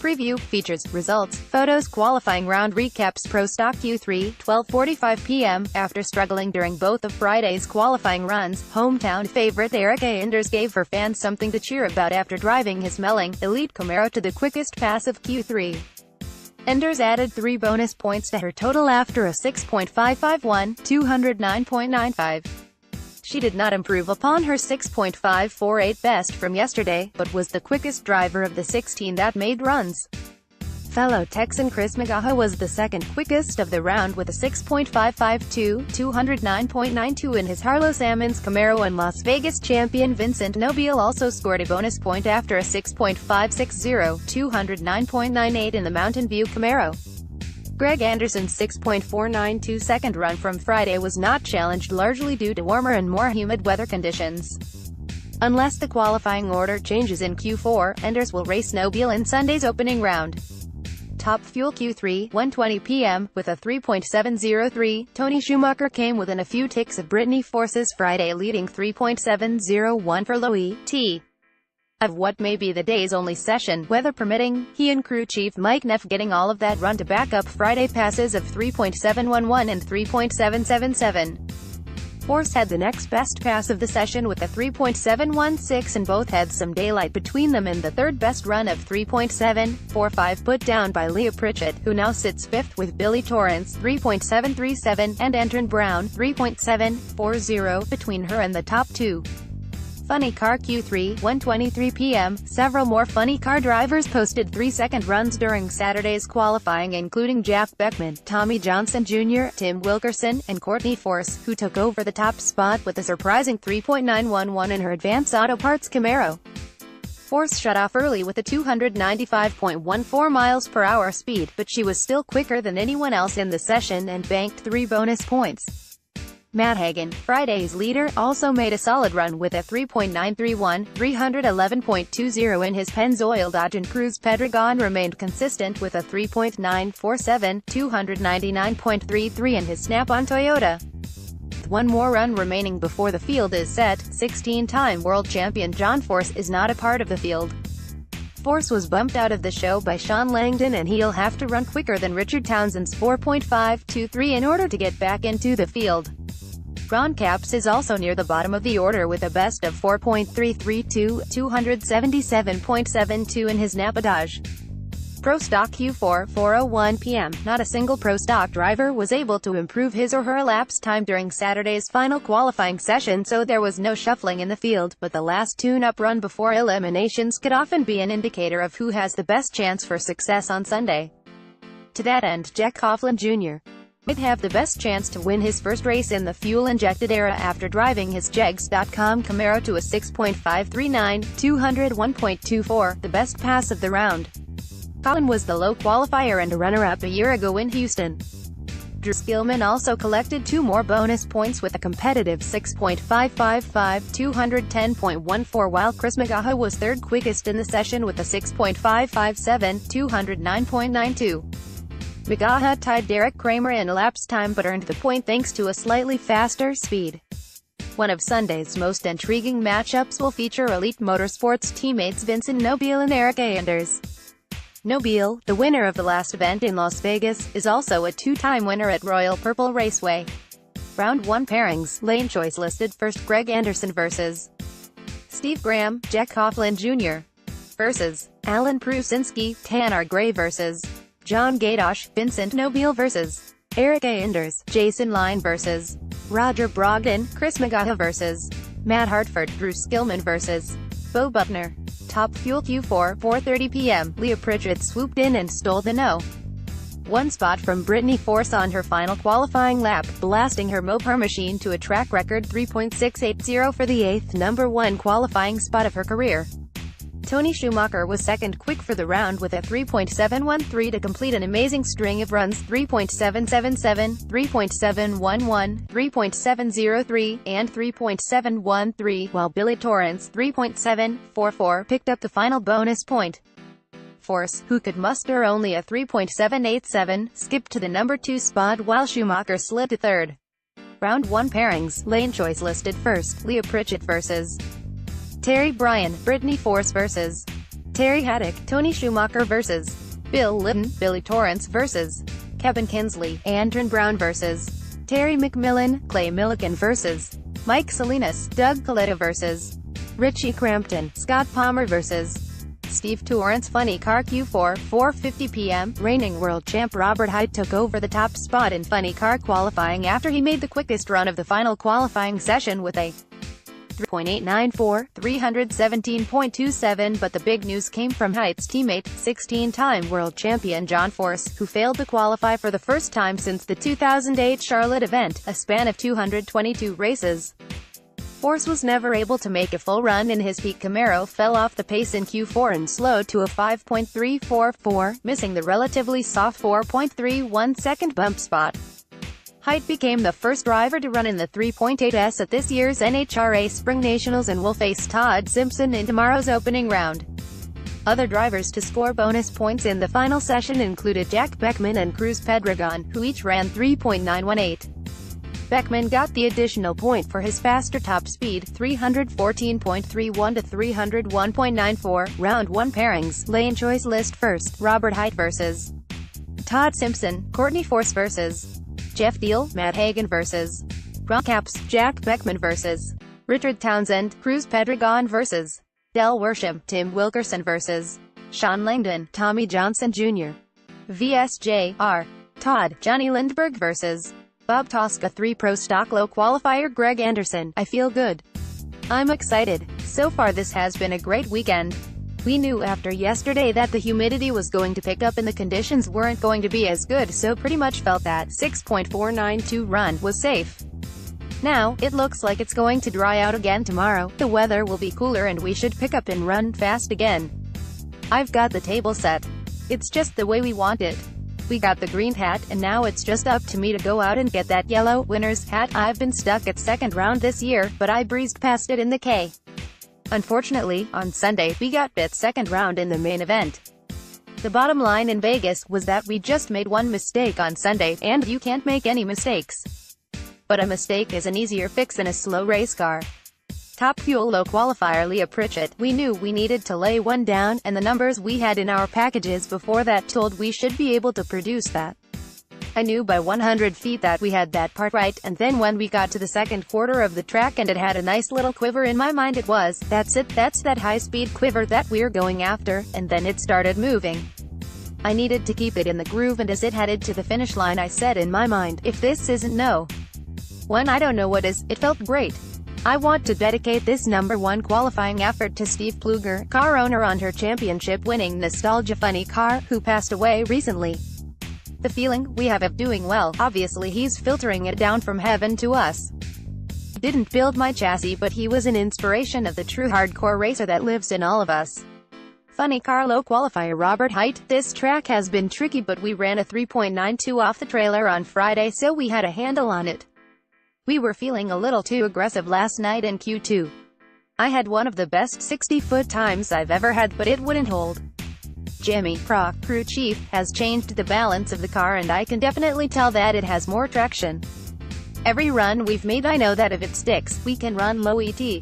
Preview features results, photos, qualifying round recaps. Pro Stock Q3, 12:45 p.m. After struggling during both of Friday's qualifying runs, hometown favorite Erica Enders gave her fans something to cheer about after driving his Melling Elite Camaro to the quickest pass of Q3. Enders added 3 bonus points to her total after a 6.551, 209.95. She did not improve upon her 6.548 best from yesterday, but was the quickest driver of the 16 that made runs. Fellow Texan Chris McGaha was the second quickest of the round with a 6.552, 209.92 in his Harlow Salmons Camaro, and Las Vegas champion Vincent Nobile also scored a bonus point after a 6.560, 209.98 in the Mountain View Camaro. Greg Anderson's 6.492 second run from Friday was not challenged, largely due to warmer and more humid weather conditions. Unless the qualifying order changes in Q4, Enders will race Nobile in Sunday's opening round. Top Fuel Q3, 1:20 p.m. With a 3.703, Tony Schumacher came within a few ticks of Brittany Force's Friday leading 3.701 for Loie T. Of what may be the day's only session, weather permitting, he and crew chief Mike Neff getting all of that run to back up Friday passes of 3.711 and 3.777. Force had the next best pass of the session with a 3.716, and both had some daylight between them in the third best run of 3.745 put down by Leah Pritchett, who now sits fifth with Billy Torrance 3.737 and Antron Brown 3.740 between her and the top two. Funny Car Q3, 1:23 p.m. Several more funny car drivers posted 3-second runs during Saturday's qualifying, including Jack Beckman, Tommy Johnson Jr., Tim Wilkerson, and Courtney Force, who took over the top spot with a surprising 3.911 in her Advance Auto Parts Camaro. Force shut off early with a 295.14 miles per hour speed, but she was still quicker than anyone else in the session and banked 3 bonus points. Matt Hagan, Friday's leader, also made a solid run with a 3.931, 311.20 in his Pennzoil Dodge, and Cruz Pedregon remained consistent with a 3.947, 299.33 in his Snap-on Toyota. With one more run remaining before the field is set, 16-time world champion John Force is not a part of the field. Force was bumped out of the show by Sean Langdon, and he'll have to run quicker than Richard Townsend's 4.523 in order to get back into the field. Ron Capps is also near the bottom of the order with a best of 4.332, 277.72 in his Napa Dodge. Pro Stock Q4, 4:01 p.m. Not a single Pro Stock driver was able to improve his or her elapsed time during Saturday's final qualifying session, so there was no shuffling in the field, but the last tune-up run before eliminations could often be an indicator of who has the best chance for success on Sunday. To that end, Jack Coughlin Jr. might have the best chance to win his first race in the fuel-injected era after driving his Jegs.com Camaro to a 6.539, 201.24, the best pass of the round. Coughlin was the low qualifier and a runner-up a year ago in Houston. Drew Skillman also collected 2 more bonus points with a competitive 6.555, 210.14, while Chris McGaha was third quickest in the session with a 6.557, 209.92. McGaha tied Derek Kramer in elapsed time but earned the point thanks to a slightly faster speed. One of Sunday's most intriguing matchups will feature Elite Motorsports teammates Vincent Nobile and Erica Enders. Nobile, the winner of the last event in Las Vegas, is also a 2-time winner at Royal Purple Raceway. Round 1 pairings, lane choice listed first. Greg Anderson vs. Steve Graham, Jack Coughlin Jr. vs. Alan Prusinski, Tanner Gray vs. John Gadosh, Vincent Nobile vs. Erica Enders, Jason Line vs. Roger Brogdon, Chris McGaha vs. Matt Hartford, Drew Skillman vs. Bo Buckner. Top Fuel Q4, 4:30 p.m. Leah Pritchett swooped in and stole the No.1 spot from Brittany Force on her final qualifying lap, blasting her Mopar machine to a track record 3.680 for the 8th #1 qualifying spot of her career. Tony Schumacher was second quick for the round with a 3.713 to complete an amazing string of runs: 3.777, 3.711, 3.703, and 3.713, while Billy Torrance 3.744 picked up the final bonus point. Force, who could muster only a 3.787, skipped to the number 2 spot while Schumacher slid to third. Round 1 pairings, lane choice listed first, Leah Pritchett vs. Terry Bryan, Brittany Force vs. Terry Haddock, Tony Schumacher vs. Bill Litton, Billy Torrance vs. Kevin Kinsley, Andron Brown vs. Terry McMillan, Clay Millican vs. Mike Salinas, Doug Coletta vs. Richie Crampton, Scott Palmer vs. Steve Torrance. Funny Car Q4, 4:50 p.m. Reigning world champ Robert Hight took over the top spot in Funny Car qualifying after he made the quickest run of the final qualifying session with a 3.894, 317.27, but the big news came from Hight's teammate, 16-time world champion John Force, who failed to qualify for the first time since the 2008 Charlotte event, a span of 222 races. Force was never able to make a full run in his peak Camaro, fell off the pace in Q4 and slowed to a 5.344, missing the relatively soft 4.31 second bump spot. Hight became the first driver to run in the 3.8s at this year's NHRA SpringNationals and will face Todd Simpson in tomorrow's opening round. Other drivers to score bonus points in the final session included Jack Beckman and Cruz Pedregon, who each ran 3.918. Beckman got the additional point for his faster top speed, 314.31 to 301.94, round 1 pairings, lane choice list first, Robert Hight vs. Todd Simpson, Courtney Force vs. Jeff Deal, Matt Hagan vs. Ron Capps, Jack Beckman vs. Richard Townsend, Cruz Pedregon vs. Del Worsham, Tim Wilkerson vs. Sean Langdon, Tommy Johnson Jr. vs. J.R. Todd, Johnny Lindbergh vs. Bob Tosca. 3 Pro Stock Low Qualifier Greg Anderson, I feel good. I'm excited. So far this has been a great weekend. We knew after yesterday that the humidity was going to pick up and the conditions weren't going to be as good, so pretty much felt that 6.492 run was safe. Now, it looks like it's going to dry out again tomorrow, the weather will be cooler and we should pick up and run fast again. I've got the table set. It's just the way we want it. We got the green hat, and now it's just up to me to go out and get that yellow winner's hat. I've been stuck at second round this year, but I breezed past it in the K. Unfortunately, on Sunday, we got bit second round in the main event. The bottom line in Vegas was that we just made one mistake on Sunday, and you can't make any mistakes. But a mistake is an easier fix in a slow race car. Top Fuel Low Qualifier Leah Pritchett, we knew we needed to lay one down, and the numbers we had in our packages before that told we should be able to produce that. I knew by 100 feet that we had that part right, and then when we got to the second quarter of the track and it had a nice little quiver in my mind, it was, that's it, that's that high-speed quiver that we're going after, and then it started moving. I needed to keep it in the groove, and as it headed to the finish line I said in my mind, if this isn't no one, I don't know what is. It felt great. I want to dedicate this #1 qualifying effort to Steve Pluger, car owner on her championship-winning Nostalgia Funny Car, who passed away recently. The feeling we have of doing well, obviously he's filtering it down from heaven to us. Didn't build my chassis, but he was an inspiration of the true hardcore racer that lives in all of us. Funny Car Low Qualifier Robert Hight, this track has been tricky, but we ran a 3.92 off the trailer on Friday, so we had a handle on it. We were feeling a little too aggressive last night in Q2. I had one of the best 60-foot times I've ever had, but it wouldn't hold. Jimmy Proc, crew chief, has changed the balance of the car, and I can definitely tell that it has more traction. Every run we've made, I know that if it sticks, we can run low ET.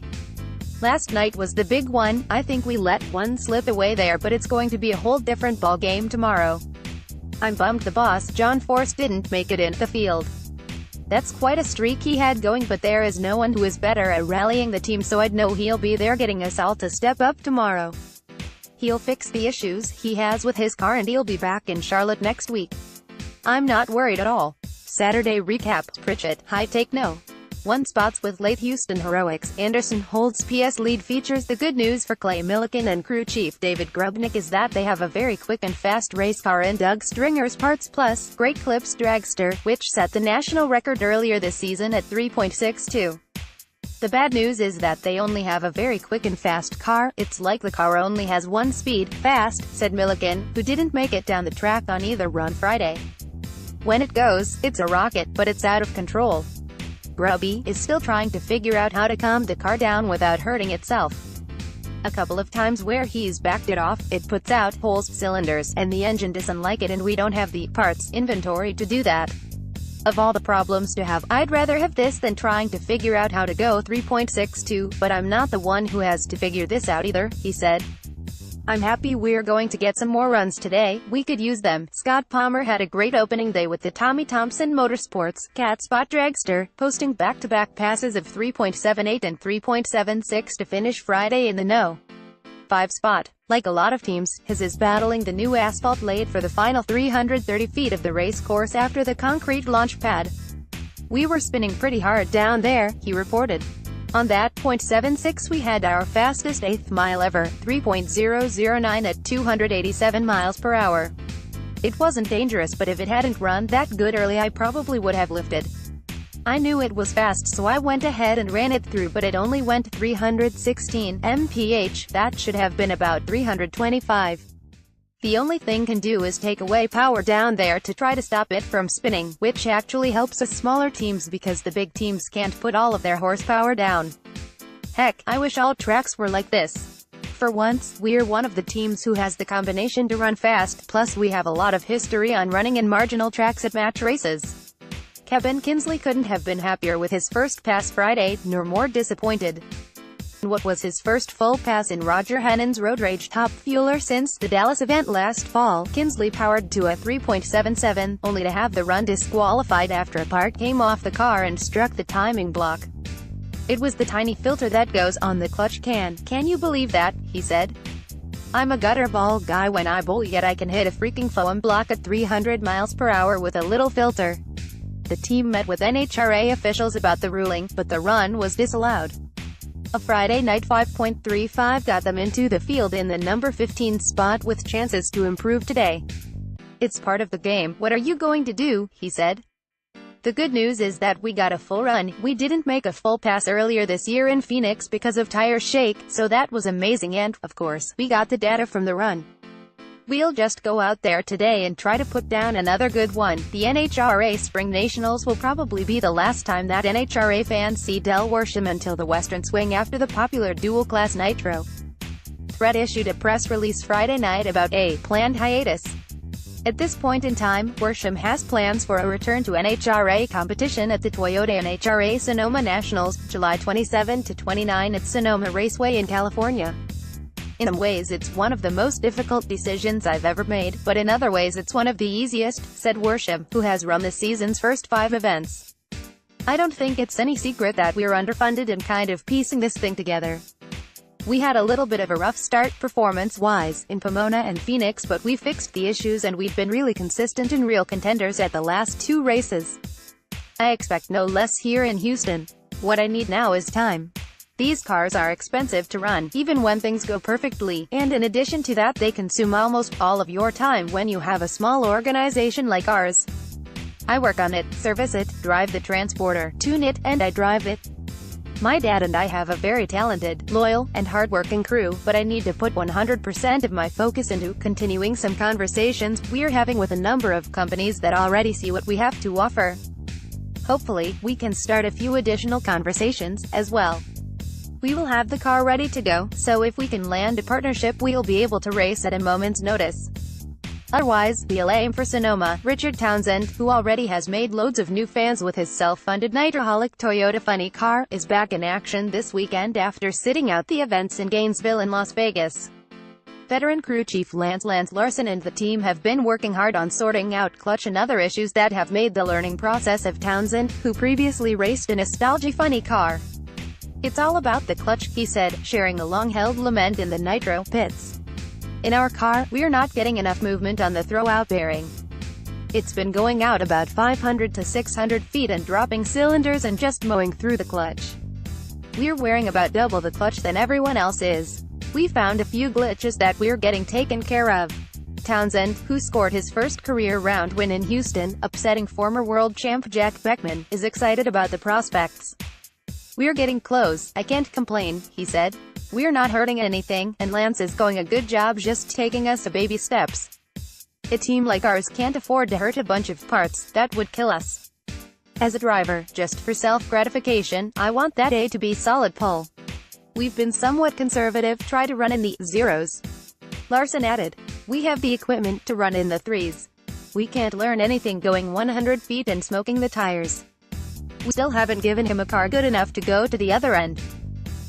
Last night was the big one. I think we let one slip away there, but it's going to be a whole different ball game tomorrow. I'm bummed the boss, John Force, didn't make it in the field. That's quite a streak he had going, but there is no one who is better at rallying the team, so I'd know he'll be there getting us all to step up tomorrow. He'll fix the issues he has with his car and he'll be back in Charlotte next week. I'm not worried at all. Saturday recap, Pritchett, high take no. 1 spots with late Houston heroics. Anderson holds PS lead features. The good news for Clay Millican and crew chief David Grubnick is that they have a very quick and fast race car in Doug Stringer's Parts Plus Great Clips dragster, which set the national record earlier this season at 3.62. The bad news is that they only have a very quick and fast car. It's like the car only has one speed, fast, said Millican, who didn't make it down the track on either run Friday. When it goes, it's a rocket, but it's out of control. Grubby is still trying to figure out how to calm the car down without hurting itself. A couple of times where he's backed it off, it puts out holes, cylinders, and the engine doesn't like it, and we don't have the parts inventory to do that. Of all the problems to have, I'd rather have this than trying to figure out how to go 3.62, but I'm not the one who has to figure this out either, he said. I'm happy we're going to get some more runs today. We could use them. Scott Palmer had a great opening day with the Tommy Thompson Motorsports Cat Spot Dragster, posting back-to-back passes of 3.78 and 3.76 to finish Friday in the No. 5 spot. Like a lot of teams, his is battling the new asphalt laid for the final 330 feet of the race course after the concrete launch pad. We were spinning pretty hard down there, he reported. On that .76 we had our fastest 8th mile ever, 3.009 at 287 miles per hour. It wasn't dangerous, but if it hadn't run that good early I probably would have lifted. I knew it was fast, so I went ahead and ran it through, but it only went 316 mph, that should have been about 325. The only thing can do is take away power down there to try to stop it from spinning, which actually helps us smaller teams because the big teams can't put all of their horsepower down. Heck, I wish all tracks were like this. For once, we're one of the teams who has the combination to run fast, plus we have a lot of history on running in marginal tracks at match races. Kevin Kinsley couldn't have been happier with his first pass Friday, nor more disappointed. What was his first full pass in Roger Hannon's Road Rage Top Fueler since the Dallas event last fall, Kinsley powered to a 3.77, only to have the run disqualified after a part came off the car and struck the timing block. It was the tiny filter that goes on the clutch can you believe that, he said. I'm a gutter ball guy when I bowl, yet I can hit a freaking foam block at 300 miles per hour with a little filter. The team met with NHRA officials about the ruling, but the run was disallowed. A Friday night 5.35 got them into the field in the number 15 spot with chances to improve today. It's part of the game, what are you going to do, he said. The good news is that we got a full run. We didn't make a full pass earlier this year in Phoenix because of tire shake, so that was amazing and, of course, we got the data from the run. We'll just go out there today and try to put down another good one. The NHRA SpringNationals will probably be the last time that NHRA fans see Del Worsham until the Western Swing after the popular dual-class Nitro. Thread issued a press release Friday night about a planned hiatus. At this point in time, Worsham has plans for a return to NHRA competition at the Toyota NHRA Sonoma Nationals, July 27 to 29 at Sonoma Raceway in California. In some ways it's one of the most difficult decisions I've ever made, but in other ways it's one of the easiest, said Worsham, who has run the season's first 5 events. I don't think it's any secret that we're underfunded and kind of piecing this thing together. We had a little bit of a rough start performance-wise, in Pomona and Phoenix, but we fixed the issues and we've been really consistent and real contenders at the last 2 races. I expect no less here in Houston. What I need now is time. These cars are expensive to run, even when things go perfectly, and in addition to that they consume almost all of your time when you have a small organization like ours. I work on it, service it, drive the transporter, tune it, and I drive it. My dad and I have a very talented, loyal, and hardworking crew, but I need to put 100% of my focus into continuing some conversations we're having with a number of companies that already see what we have to offer. Hopefully, we can start a few additional conversations, as well. We will have the car ready to go, so if we can land a partnership we'll be able to race at a moment's notice. Otherwise, we'll aim for Sonoma. Richard Townsend, who already has made loads of new fans with his self-funded Nitroholic Toyota funny car, is back in action this weekend after sitting out the events in Gainesville and Las Vegas. Veteran crew chief Lance Larson and the team have been working hard on sorting out clutch and other issues that have made the learning process of Townsend, who previously raced a nostalgia funny car. It's all about the clutch, he said, sharing a long-held lament in the Nitro pits. In our car, we're not getting enough movement on the throwout bearing. It's been going out about 500 to 600 feet and dropping cylinders and just mowing through the clutch. We're wearing about double the clutch than everyone else is. We found a few glitches that we're getting taken care of. Townsend, who scored his first career round win in Houston, upsetting former world champ Jack Beckman, is excited about the prospects. We're getting close, I can't complain, he said. We're not hurting anything, and Lance is going a good job just taking us a baby steps. A team like ours can't afford to hurt a bunch of parts, that would kill us. As a driver, just for self-gratification, I want that A to be solid pull. We've been somewhat conservative, try to run in the zeros. Larson added, we have the equipment to run in the 3s. We can't learn anything going 100 feet and smoking the tires. We still haven't given him a car good enough to go to the other end.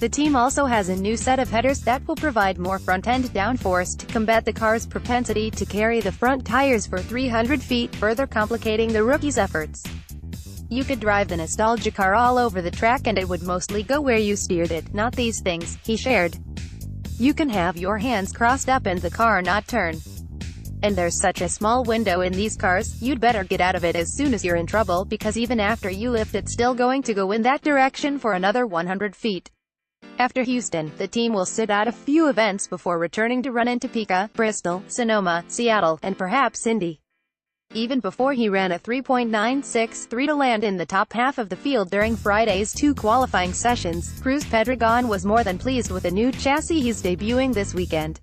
The team also has a new set of headers that will provide more front-end downforce to combat the car's propensity to carry the front tires for 300 feet, further complicating the rookie's efforts. You could drive the nostalgia car all over the track and it would mostly go where you steered it, not these things, he shared. You can have your hands crossed up and the car not turn. And there's such a small window in these cars, you'd better get out of it as soon as you're in trouble, because even after you lift it's still going to go in that direction for another 100 feet. After Houston, the team will sit out a few events before returning to run in Topeka, Bristol, Sonoma, Seattle, and perhaps Indy. Even before he ran a 3.963 to land in the top half of the field during Friday's 2 qualifying sessions, Cruz Pedregon was more than pleased with the new chassis he's debuting this weekend.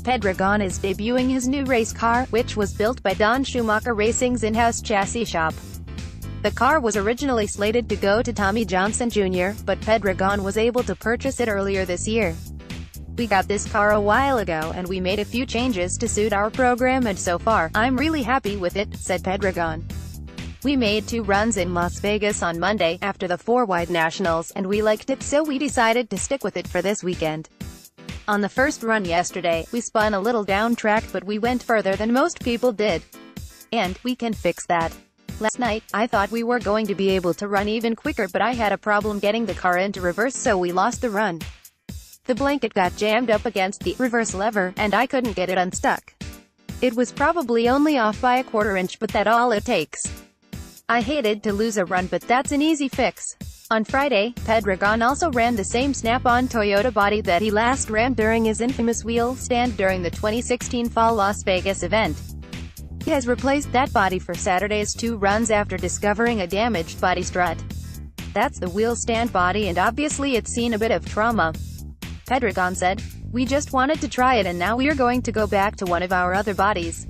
Pedregon is debuting his new race car, which was built by Don Schumacher Racing's in-house chassis shop. The car was originally slated to go to Tommy Johnson Jr., but Pedregon was able to purchase it earlier this year. We got this car a while ago and we made a few changes to suit our program and so far, I'm really happy with it, said Pedregon. We made 2 runs in Las Vegas on Monday, after the 4-wide nationals, and we liked it so we decided to stick with it for this weekend. On the first run yesterday, we spun a little down track but we went further than most people did. And we can fix that. Last night, I thought we were going to be able to run even quicker but I had a problem getting the car into reverse so we lost the run. The blanket got jammed up against the reverse lever, and I couldn't get it unstuck. It was probably only off by a 1/4 inch but that's all it takes. I hated to lose a run but that's an easy fix. On Friday, Pedregon also ran the same snap-on Toyota body that he last ran during his infamous wheel stand during the 2016 Fall Las Vegas event. He has replaced that body for Saturday's 2 runs after discovering a damaged body strut. That's the wheel stand body and obviously it's seen a bit of trauma. Pedregon said, "We just wanted to try it and now we're going to go back to one of our other bodies.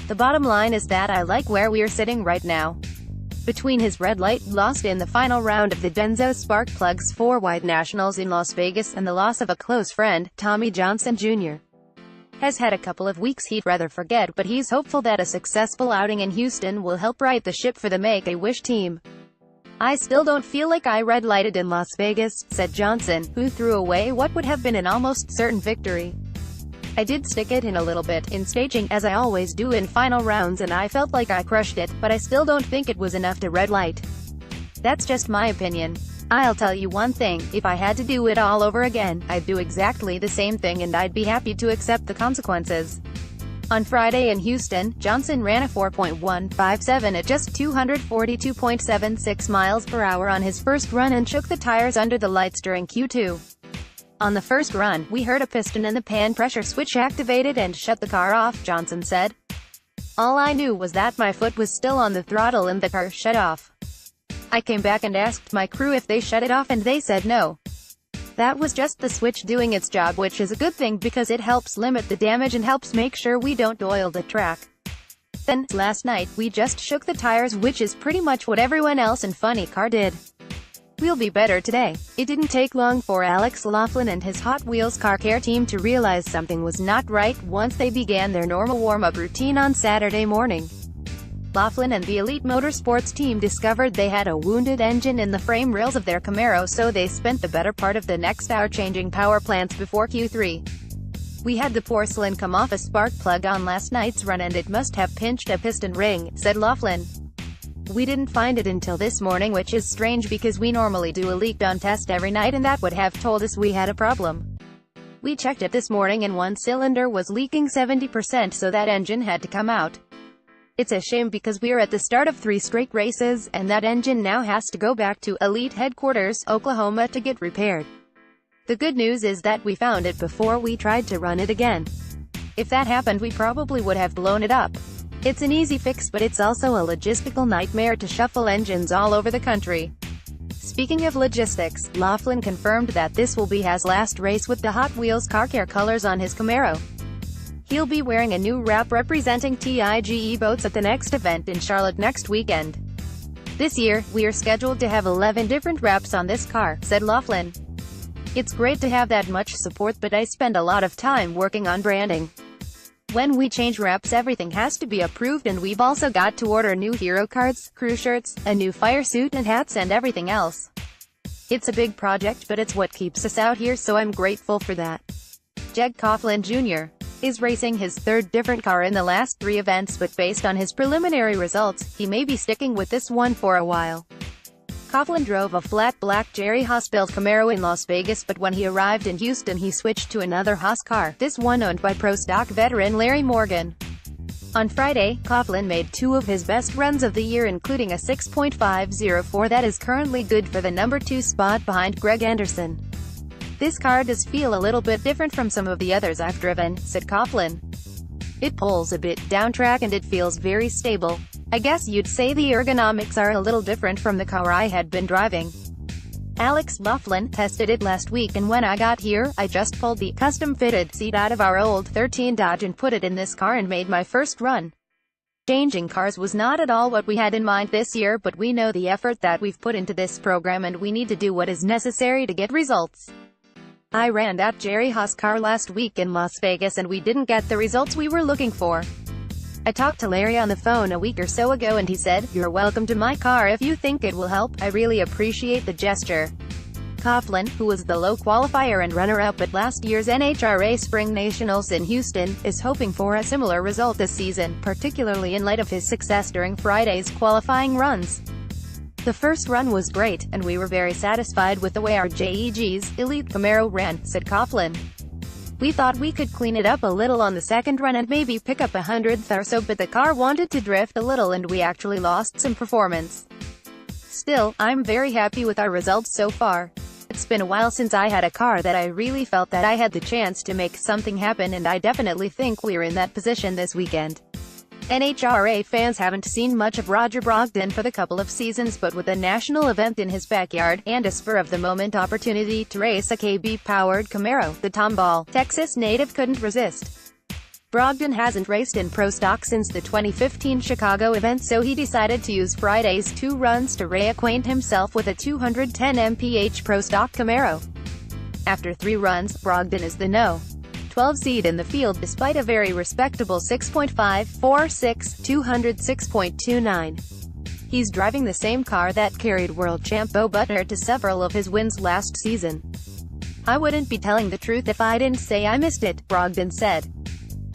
The bottom line is that I like where we're sitting right now." Between his red light, lost in the final round of the Denso Spark Plugs 4-wide nationals in Las Vegas, and the loss of a close friend, Tommy Johnson Jr. has had a couple of weeks he'd rather forget, but he's hopeful that a successful outing in Houston will help right the ship for the Make-A-Wish team. "I still don't feel like I red-lighted in Las Vegas," said Johnson, who threw away what would have been an almost certain victory. "I did stick it in a little bit, in staging, as I always do in final rounds, and I felt like I crushed it, but I still don't think it was enough to red light. That's just my opinion. I'll tell you one thing, if I had to do it all over again, I'd do exactly the same thing and I'd be happy to accept the consequences." On Friday in Houston, Johnson ran a 4.157 at just 242.76 miles per hour on his first run and shook the tires under the lights during Q2. "On the first run, we heard a piston in the pan pressure switch activated and shut the car off," Johnson said. "All I knew was that my foot was still on the throttle and the car shut off. I came back and asked my crew if they shut it off and they said no. That was just the switch doing its job, which is a good thing because it helps limit the damage and helps make sure we don't oil the track. Then, last night, we just shook the tires, which is pretty much what everyone else in Funny Car did. We'll be better today." It didn't take long for Alex Laughlin and his Hot Wheels car care team to realize something was not right once they began their normal warm-up routine on Saturday morning. Laughlin and the Elite Motorsports team discovered they had a wounded engine in the frame rails of their Camaro, so they spent the better part of the next hour changing power plants before Q3. "We had the porcelain come off a spark plug on last night's run and it must have pinched a piston ring," said Laughlin. "We didn't find it until this morning, which is strange because we normally do a leak-down test every night and that would have told us we had a problem. We checked it this morning and one cylinder was leaking 70%, so that engine had to come out. It's a shame because we're at the start of 3 straight races, and that engine now has to go back to Elite Headquarters, Oklahoma to get repaired. The good news is that we found it before we tried to run it again. If that happened we probably would have blown it up. It's an easy fix, but it's also a logistical nightmare to shuffle engines all over the country." Speaking of logistics, Laughlin confirmed that this will be his last race with the Hot Wheels car care colors on his Camaro. He'll be wearing a new wrap representing TIGE boats at the next event in Charlotte next weekend. "This year, we're scheduled to have 11 different wraps on this car," said Laughlin. "It's great to have that much support, but I spend a lot of time working on branding. When we change wraps everything has to be approved, and we've also got to order new hero cards, crew shirts, a new fire suit and hats and everything else. It's a big project, but it's what keeps us out here, so I'm grateful for that. Jeg Coughlin Jr. is racing his third different car in the last 3 events, but based on his preliminary results, he may be sticking with this one for a while. Coughlin drove a flat black Jerry Haas-built Camaro in Las Vegas, but when he arrived in Houston he switched to another Haas car, this one owned by Pro Stock veteran Larry Morgan. On Friday, Coughlin made 2 of his best runs of the year, including a 6.504 that is currently good for the number 2 spot behind Greg Anderson. "This car does feel a little bit different from some of the others I've driven," said Coughlin. "It pulls a bit down track and it feels very stable. I guess you'd say the ergonomics are a little different from the car I had been driving. Alex Laughlin tested it last week, and when I got here, I just pulled the custom-fitted seat out of our old 13 Dodge and put it in this car and made my first run. Changing cars was not at all what we had in mind this year, but we know the effort that we've put into this program and we need to do what is necessary to get results. I ran that Jerry Haas car last week in Las Vegas and we didn't get the results we were looking for. I talked to Larry on the phone a week or so ago and he said, 'You're welcome to my car if you think it will help. I really appreciate the gesture.'" Coughlin, who was the low qualifier and runner-up at last year's NHRA SpringNationals in Houston, is hoping for a similar result this season, particularly in light of his success during Friday's qualifying runs. "The first run was great, and we were very satisfied with the way our JEG's Elite Camaro ran," said Coughlin. "We thought we could clean it up a little on the second run and maybe pick up 100th or so, but the car wanted to drift a little and we actually lost some performance. Still, I'm very happy with our results so far. It's been a while since I had a car that I really felt that I had the chance to make something happen, and I definitely think we're in that position this weekend." NHRA fans haven't seen much of Roger Brogdon for the couple of seasons, but with a national event in his backyard, and a spur-of-the-moment opportunity to race a KB-powered Camaro, the Tomball, Texas native couldn't resist. Brogdon hasn't raced in Pro Stock since the 2015 Chicago event, so he decided to use Friday's 2 runs to reacquaint himself with a 210 mph Pro Stock Camaro. After 3 runs, Brogdon is the No. 12 seed in the field, despite a very respectable 6.546, 206.29. He's driving the same car that carried world champ Bo Butner to several of his wins last season. "I wouldn't be telling the truth if I didn't say I missed it," Brogdon said.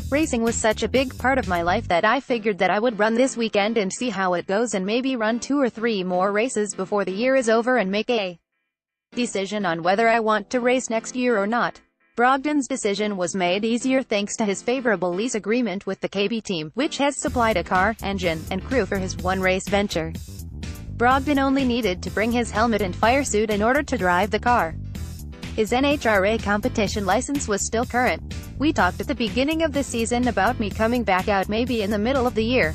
"Racing was such a big part of my life that I figured that I would run this weekend and see how it goes and maybe run 2 or 3 more races before the year is over and make a decision on whether I want to race next year or not." Brogdon's decision was made easier thanks to his favorable lease agreement with the KB team, which has supplied a car, engine, and crew for his one-race venture. Brogdon only needed to bring his helmet and fire suit in order to drive the car. His NHRA competition license was still current. "We talked at the beginning of the season about me coming back out maybe in the middle of the year.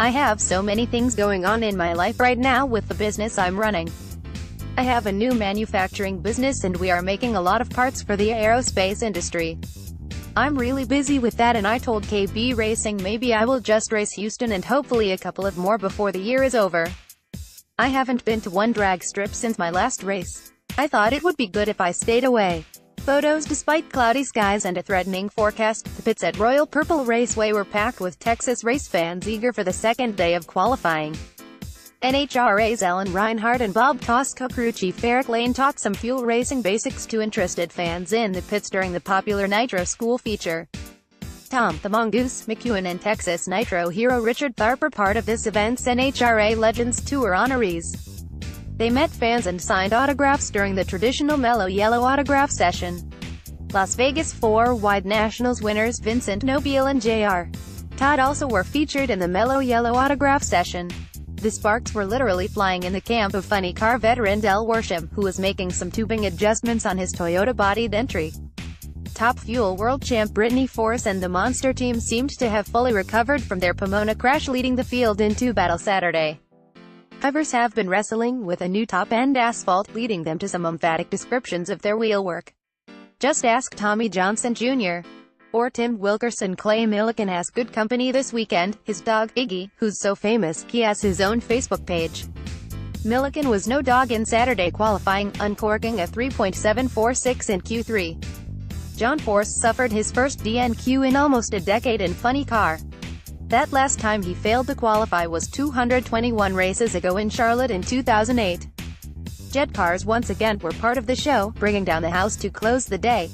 I have so many things going on in my life right now with the business I'm running. I have a new manufacturing business and we are making a lot of parts for the aerospace industry. I'm really busy with that, and I told KB Racing maybe I will just race Houston and hopefully a couple of more before the year is over. I haven't been to one drag strip since my last race. I thought it would be good if I stayed away." Photos. Despite cloudy skies and a threatening forecast, the pits at Royal Purple Raceway were packed with Texas race fans eager for the second day of qualifying. NHRA's Ellen Reinhardt and Bob Tosca crew chief Eric Lane taught some fuel racing basics to interested fans in the pits during the popular Nitro School feature. Tom the Mongoose McEwen and Texas Nitro hero Richard Tharp are part of this event's NHRA Legends Tour honorees. They met fans and signed autographs during the traditional Mellow Yellow autograph session. Las Vegas 4-wide Nationals winners Vincent Nobile and J.R. Todd also were featured in the Mellow Yellow autograph session. The sparks were literally flying in the camp of funny car veteran Del Worsham, who was making some tubing adjustments on his Toyota-bodied entry. Top Fuel world champ Brittany Force and the Monster team seemed to have fully recovered from their Pomona crash, leading the field into battle Saturday. Drivers have been wrestling with a new top-end asphalt, leading them to some emphatic descriptions of their wheelwork. Just ask Tommy Johnson Jr. or Tim Wilkerson. Clay Millican has good company this weekend, his dog, Iggy, who's so famous, he has his own Facebook page. Millican was no dog in Saturday qualifying, uncorking a 3.746 in Q3. John Force suffered his first DNQ in almost a decade in funny car. That last time he failed to qualify was 221 races ago in Charlotte in 2008. Jet cars once again were part of the show, bringing down the house to close the day.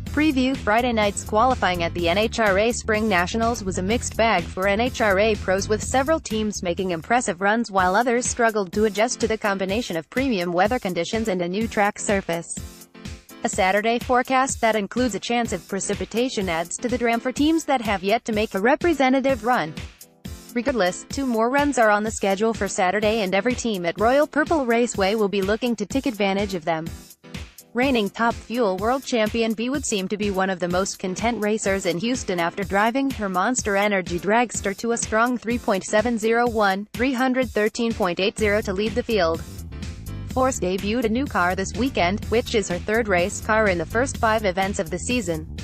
Preview: Friday night's qualifying at the NHRA SpringNationals was a mixed bag for NHRA pros, with several teams making impressive runs while others struggled to adjust to the combination of premium weather conditions and a new track surface. A Saturday forecast that includes a chance of precipitation adds to the drama for teams that have yet to make a representative run. Regardless, 2 more runs are on the schedule for Saturday, and every team at Royal Purple Raceway will be looking to take advantage of them. Reigning Top Fuel World Champion B would seem to be one of the most content racers in Houston after driving her Monster Energy dragster to a strong 3.701, 313.80 to lead the field. Force debuted a new car this weekend, which is her 3rd race car in the first 5 events of the season.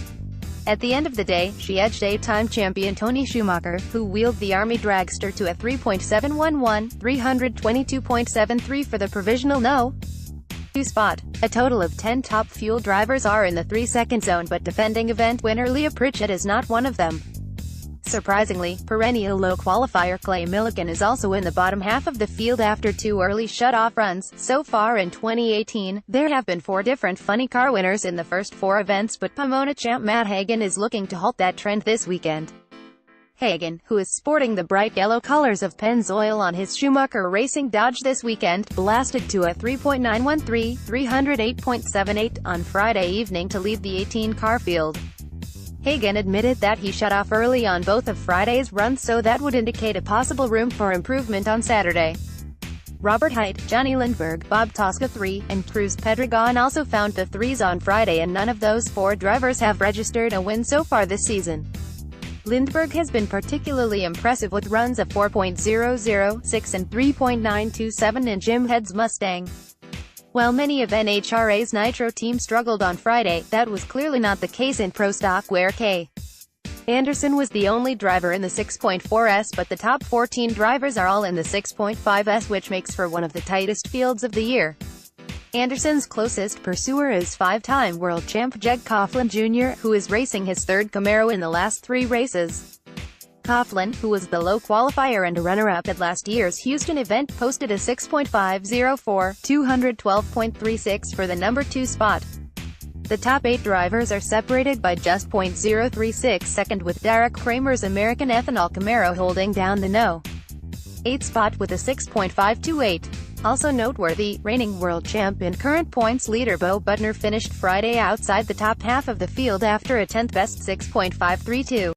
At the end of the day, she edged 8-time champion Tony Schumacher, who wheeled the Army dragster to a 3.711, 322.73 for the provisional No.2 spot. A total of 10 Top Fuel drivers are in the 3-second zone, but defending event winner Leah Pritchett is not one of them. Surprisingly, perennial low qualifier Clay Millican is also in the bottom half of the field after 2 early shut-off runs. So far in 2018, there have been 4 different funny car winners in the first 4 events, but Pomona champ Matt Hagan is looking to halt that trend this weekend. Hagan, who is sporting the bright yellow colors of Pennzoil on his Schumacher Racing Dodge this weekend, blasted to a 3.913, 308.78 on Friday evening to lead the 18-car field. Hagan admitted that he shut off early on both of Friday's runs, so that would indicate a possible room for improvement on Saturday. Robert Hight, Johnny Lindberg, Bob Tosca 3, and Cruz Pedregon also found the 3s on Friday, and none of those 4 drivers have registered a win so far this season. Lindberg has been particularly impressive with runs of 4.006 and 3.927 in Jim Head's Mustang. While many of NHRA's Nitro team struggled on Friday, that was clearly not the case in Pro Stock, where K. Anderson was the only driver in the 6.4S, but the top 14 drivers are all in the 6.5S, which makes for one of the tightest fields of the year. Anderson's closest pursuer is 5-time world champ Jeg Coughlin Jr., who is racing his 3rd Camaro in the last 3 races. Coughlin, who was the low qualifier and a runner-up at last year's Houston event, posted a 6.504, 212.36 for the number 2 spot. The top 8 drivers are separated by just .036 second, with Derek Kramer's American Ethanol Camaro holding down the No.8 spot with a 6.528. Also noteworthy, reigning world champ and current points leader Bo Butner finished Friday outside the top half of the field after a 10th best 6.532.